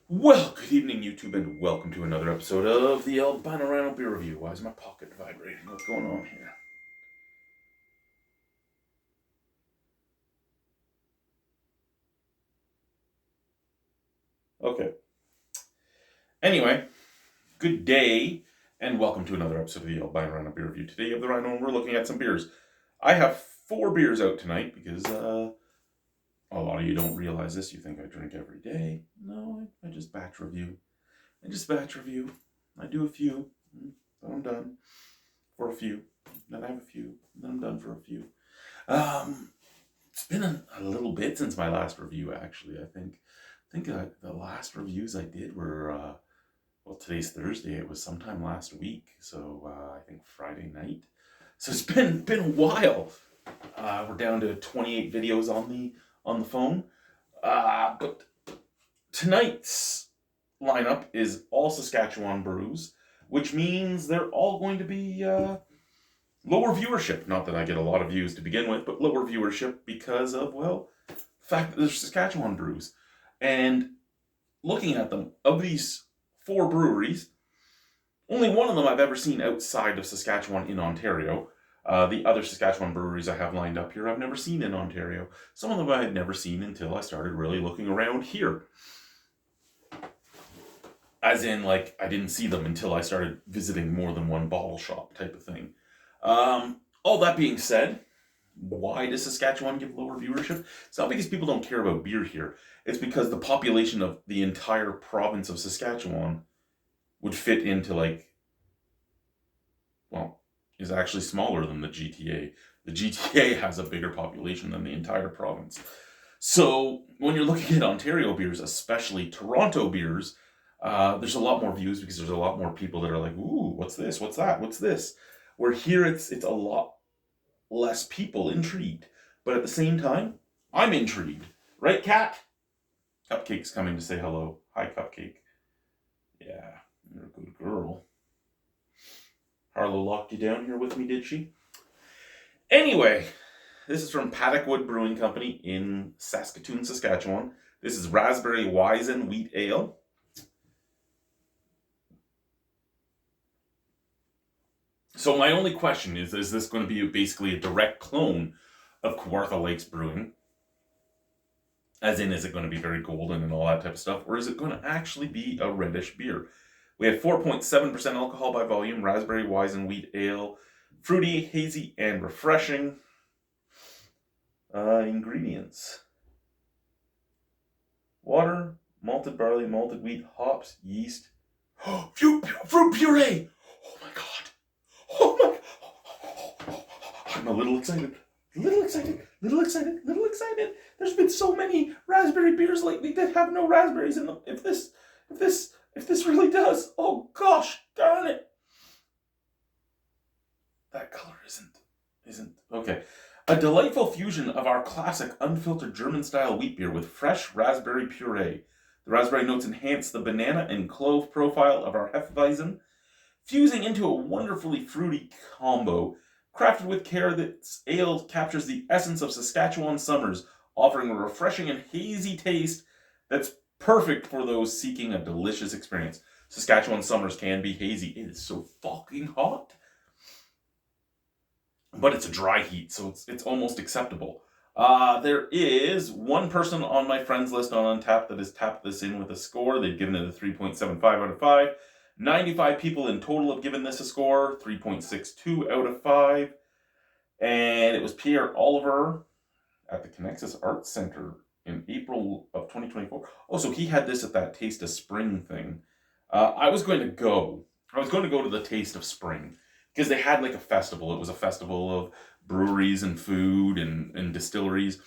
Well, good evening, YouTube, and welcome to another episode of the Albino Rhino Beer Review. Why is my pocket vibrating? What's going on here? Okay. Anyway, good day, and welcome to another episode of the Albino Rhino Beer Review. Today, you have the Rhino, and we're looking at some beers. I have 4 beers out tonight because a lot of you don't realize this. You think I drink every day. No, I just batch review. I do a few, then I'm done for a few. Then I have a few, then I'm done for a few. It's been a little bit since my last review, actually. I think the last reviews I did were, well, today's Thursday. It was sometime last week, so I think Friday night. So it's been a while. We're down to 28 videos on the phone. But tonight's lineup is all Saskatchewan brews, which means they're all going to be lower viewership. Not that I get a lot of views to begin with, but lower viewership because of, well, the fact that there's Saskatchewan brews. And looking at them, of these 4 breweries, only one of them I've ever seen outside of Saskatchewan in Ontario. The other Saskatchewan breweries I have lined up here, I've never seen in Ontario. Some of them I had never seen until I started really looking around here. As in, like, I didn't see them until I started visiting more than one bottle shop type of thing. All that being said, why does Saskatchewan give lower viewership? It's not because people don't care about beer here. It's because the population of the entire province of Saskatchewan would fit into, like, well, is actually smaller than the GTA. The GTA has a bigger population than the entire province. So when you're looking at Ontario beers, especially Toronto beers, there's a lot more views because there's a lot more people that are like, ooh, what's this? What's that? What's this? Where here it's a lot less people intrigued. But at the same time, I'm intrigued. Right, Kat? Cupcake's coming to say hello. Hi, Cupcake. Yeah, you're a good girl. Harlow locked you down here with me, did she? Anyway, this is from Paddock Brewing Company in Saskatoon, Saskatchewan. This is Raspberry Weizen Wheat Ale. So my only question is this going to be basically a direct clone of Kawartha Lakes Brewing? As in, is it going to be very golden and all that type of stuff? Or is it going to actually be a reddish beer? We have 4.7% alcohol by volume, Raspberry Weizen Wheat Ale, fruity, hazy, and refreshing. Ingredients: water, malted barley, malted wheat, hops, yeast. Fruit puree! Oh my god! Oh my! I'm a little excited. Little excited. There's been so many raspberry beers lately that have no raspberries in them. If this really does, oh gosh, darn it! That color isn't okay. A delightful fusion of our classic unfiltered German-style wheat beer with fresh raspberry puree. The raspberry notes enhance the banana and clove profile of our Hefeweizen, fusing into a wonderfully fruity combo. Crafted with care, this ale captures the essence of Saskatchewan summers, offering a refreshing and hazy taste that's perfect for those seeking a delicious experience. Saskatchewan summers can be hazy. It is so fucking hot. But it's a dry heat, so it's almost acceptable. There is one person on my friends list on Untappd that has tapped this in with a score. They've given it a 3.75 out of 5. 95 people in total have given this a score, 3.62 out of 5. And it was Pierre Oliver at the Connexus Arts Center in April of 2024. Oh, so he had this at that Taste of Spring thing. I was going to go to the Taste of Spring because they had like a festival. It was a festival of breweries and food and distilleries.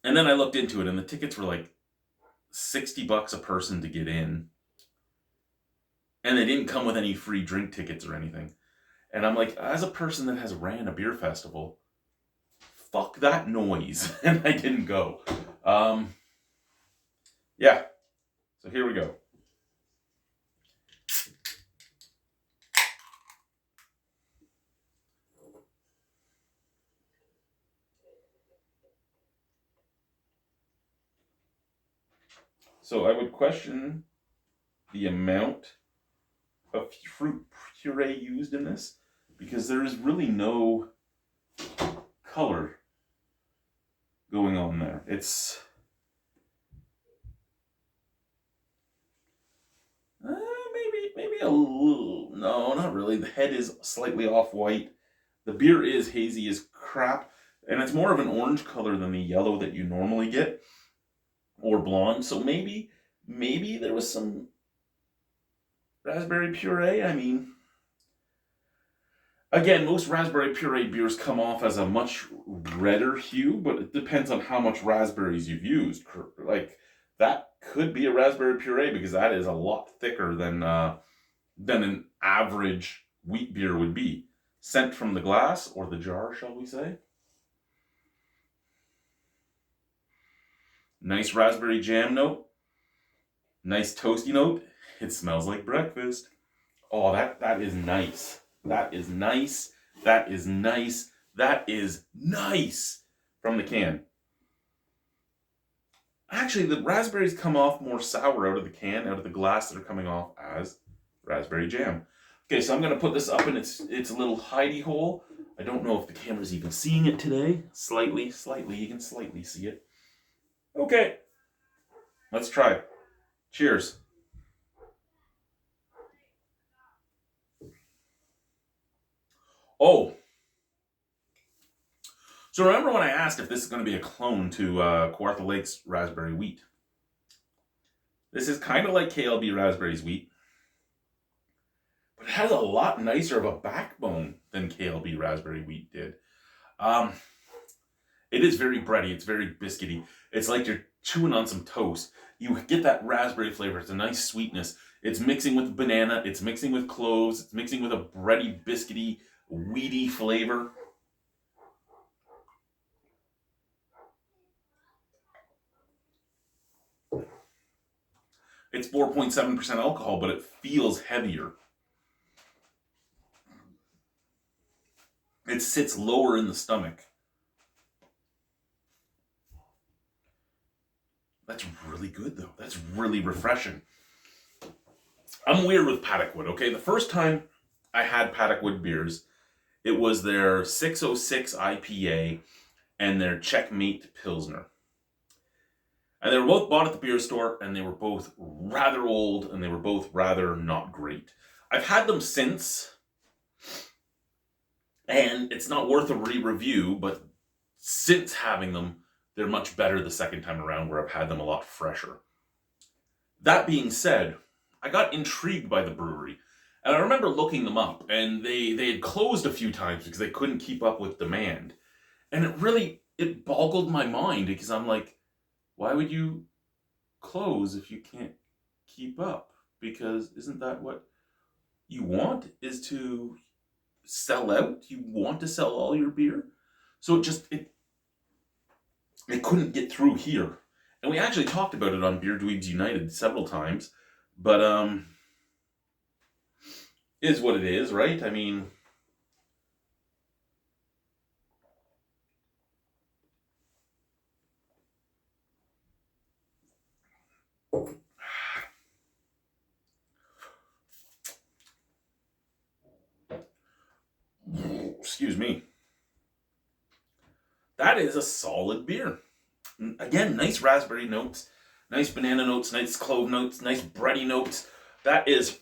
And then I looked into it, and the tickets were like $60 a person to get in. And they didn't come with any free drink tickets or anything. And I'm like, as a person that has ran a beer festival, fuck that noise. And I didn't go. Yeah. So here we go. So I would question the amount of fruit puree used in this because there is really no color going on there. It's maybe a little. No, not really. The head is slightly off white. The beer is hazy as crap, and it's more of an orange color than the yellow that you normally get, or blonde. So maybe there was some raspberry puree. I mean, again, most raspberry puree beers come off as a much redder hue, but it depends on how much raspberries you've used. Like that could be a raspberry puree because that is a lot thicker than an average wheat beer would be. Sent from the glass or the jar, shall we say? Nice raspberry jam note. Nice toasty note. It smells like breakfast. Oh, that is nice. That is nice. That is nice. That is nice from the can. Actually, the raspberries come off more sour out of the can, out of the glass that are coming off as raspberry jam. Okay, so I'm going to put this up in its little hidey hole. I don't know if the camera's even seeing it today. Slightly, you can slightly see it. Okay, let's try it. Cheers. Oh, so remember when I asked if this is going to be a clone to Kawartha Lake's Raspberry Wheat? This is kind of like KLB Raspberry's Wheat, but it has a lot nicer of a backbone than KLB Raspberry Wheat did. It is very bready. It's very biscuity. It's like you're chewing on some toast. You get that raspberry flavor. It's a nice sweetness. It's mixing with banana. It's mixing with cloves. It's mixing with a bready, biscuity, weedy flavor. It's 4.7% alcohol, but it feels heavier. It sits lower in the stomach. That's really good, though. That's really refreshing. I'm weird with Paddock Wood, okay? The first time I had Paddock Wood beers, it was their 606 IPA and their Checkmate Pilsner. And they were both bought at the beer store, and they were both rather old, and they were both rather not great. I've had them since, and it's not worth a re-review, but since having them, they're much better the second time around, where I've had them a lot fresher. That being said, I got intrigued by the brewery, and I remember looking them up, and they had closed a few times because they couldn't keep up with demand. And it boggled my mind, because I'm like, why would you close if you can't keep up? Because isn't that what you want, is to sell out? You want to sell all your beer? So it couldn't get through here. And we actually talked about it on Beer Dweebs United several times. But is what it is, right? I mean, excuse me. That is a solid beer. Again, nice raspberry notes, nice banana notes, nice clove notes, nice bready notes. That's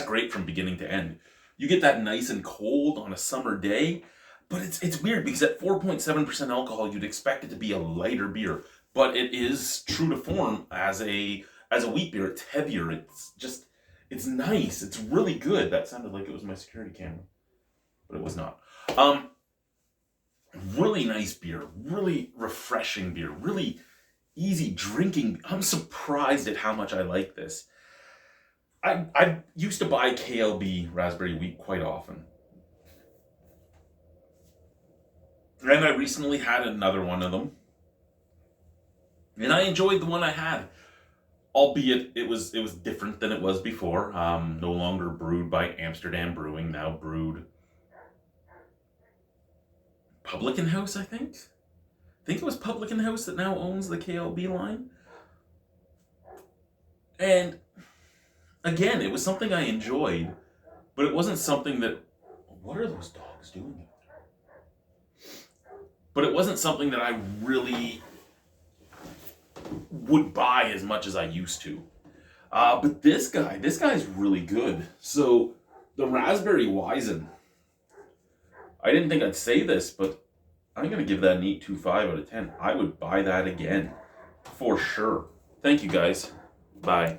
great from beginning to end. You get that nice and cold on a summer day, but it's weird because at 4.7% alcohol, you'd expect it to be a lighter beer, but it is true to form as a wheat beer. It's heavier. It's nice. It's really good. That sounded like it was my security camera, but it was not. Really nice beer, really refreshing beer, really easy drinking. I'm surprised at how much I like this. I used to buy KLB Raspberry Wheat quite often. And I recently had another one of them. And I enjoyed the one I had. Albeit it was different than it was before. No longer brewed by Amsterdam Brewing, now brewed Publican House, I think. I think it was Publican House that now owns the KLB line. And again, it was something I enjoyed, but it wasn't something that, what are those dogs doing out there? But it wasn't something that I really would buy as much as I used to. But this guy's really good. So the raspberry Weizen, I didn't think I'd say this, but I'm going to give that an 8.25 out of 10. I would buy that again, for sure. Thank you, guys. Bye.